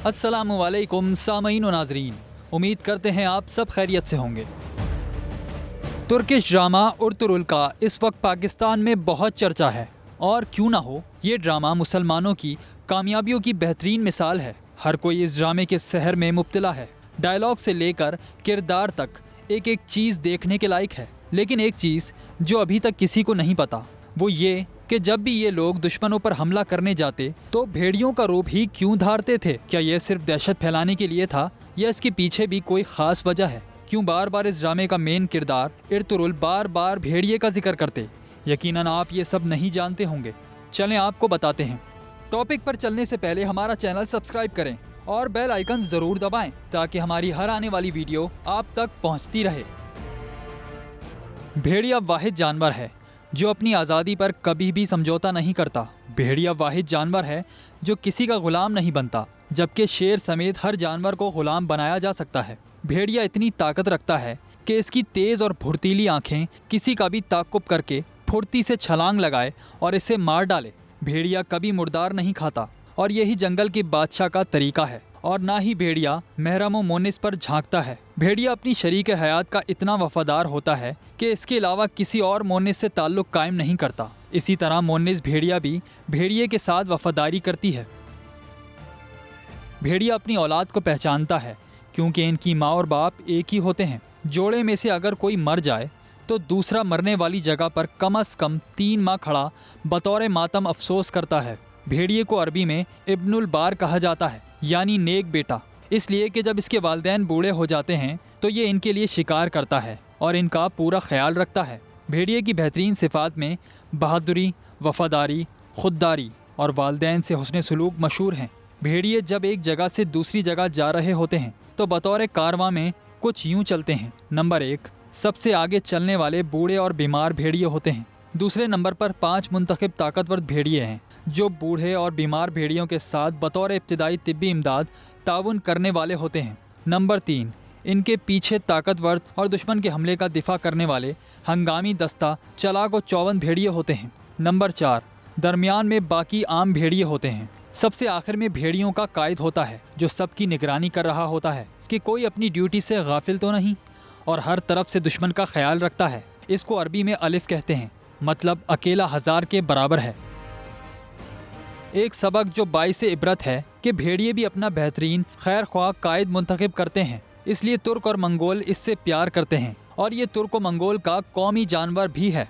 अस्सलामु अलैकुम सामईन व नाज़रीन, उम्मीद करते हैं आप सब खैरियत से होंगे। तुर्किश ड्रामा उर्तुरुल का इस वक्त पाकिस्तान में बहुत चर्चा है और क्यों ना हो, ये ड्रामा मुसलमानों की कामयाबियों की बेहतरीन मिसाल है। हर कोई इस ड्रामे के सहर में मुब्तला है। डायलॉग से लेकर किरदार तक एक एक चीज़ देखने के लायक है। लेकिन एक चीज़ जो अभी तक किसी को नहीं पता वो ये कि जब भी ये लोग दुश्मनों पर हमला करने जाते तो भेड़ियों का रूप ही क्यों धारते थे। क्या यह सिर्फ दहशत फैलाने के लिए था या इसके पीछे भी कोई ख़ास वजह है? क्यों बार बार इस ड्रामे का मेन किरदार इर्तुरुल बार बार भेड़िए का जिक्र करते? यकीनन आप ये सब नहीं जानते होंगे। चलें आपको बताते हैं। टॉपिक पर चलने से पहले हमारा चैनल सब्सक्राइब करें और बेल आइकन ज़रूर दबाएं ताकि हमारी हर आने वाली वीडियो आप तक पहुंचती रहे। भेड़िया वाहिद जानवर है जो अपनी आज़ादी पर कभी भी समझौता नहीं करता। भेड़िया वाहिद जानवर है जो किसी का गुलाम नहीं बनता, जबकि शेर समेत हर जानवर को गुलाम बनाया जा सकता है। भेड़िया इतनी ताकत रखता है कि इसकी तेज़ और फुर्तीली आँखें किसी का भी ताक़ुब करके फुर्ती से छलांग लगाए और इसे मार डाले। भेड़िया कभी मुर्दार नहीं खाता और यही जंगल के बादशाह का तरीका है। और ना ही भेड़िया महरम व मोनिस पर झांकता है। भेड़िया अपनी शरीक हयात का इतना वफादार होता है कि इसके अलावा किसी और मोनिस से ताल्लुक़ कायम नहीं करता। इसी तरह मोनिस भेड़िया भी भेड़िए के साथ वफादारी करती है। भेड़िया अपनी औलाद को पहचानता है क्योंकि इनकी माँ और बाप एक ही होते हैं। जोड़े में से अगर कोई मर जाए तो दूसरा मरने वाली जगह पर कम से कम 3 माह खड़ा बतौर मातम अफसोस करता है। भेड़िए को अरबी में इब्नुल बार कहा जाता है, यानी नेक बेटा, इसलिए कि जब इसके वालिदैन बूढ़े हो जाते हैं तो ये इनके लिए शिकार करता है और इनका पूरा ख्याल रखता है। भेड़िए की बेहतरीन सिफ़ात में बहादुरी, वफादारी, खुददारी और वालिदैन से हुस्न सलूक मशहूर हैं। भेड़िए जब एक जगह से दूसरी जगह जा रहे होते हैं तो बतौर कारवां में कुछ यूँ चलते हैं। नंबर 1, सबसे आगे चलने वाले बूढ़े और बीमार भेड़िए होते हैं। दूसरे नंबर पर 5 मुंतखब ताकतवर भेड़िए हैं जो बूढ़े और बीमार भेड़ियों के साथ बतौर इब्तिदाई तिब्बी इमदाद ताउन करने वाले होते हैं। नंबर 3, इनके पीछे ताकतवर और दुश्मन के हमले का दिफा करने वाले हंगामी दस्ता चालाक और चौवन भेड़िए होते हैं। नंबर 4, दरमियान में बाकी आम भेड़िए होते हैं। सबसे आखिर में भेड़ियों का कायद होता है जो सबकी निगरानी कर रहा होता है कि कोई अपनी ड्यूटी से गाफिल तो नहीं और हर तरफ से दुश्मन का ख्याल रखता है। इसको अरबी में अलिफ कहते हैं, मतलब अकेला 1000 के बराबर है। एक सबक जो बाइस इबरत है कि भेड़िए भी अपना बेहतरीन खैर ख्वाह कायद मुंतखब करते हैं, इसलिए तुर्क और मंगोल इससे प्यार करते हैं और ये तुर्क और मंगोल का कौमी जानवर भी है।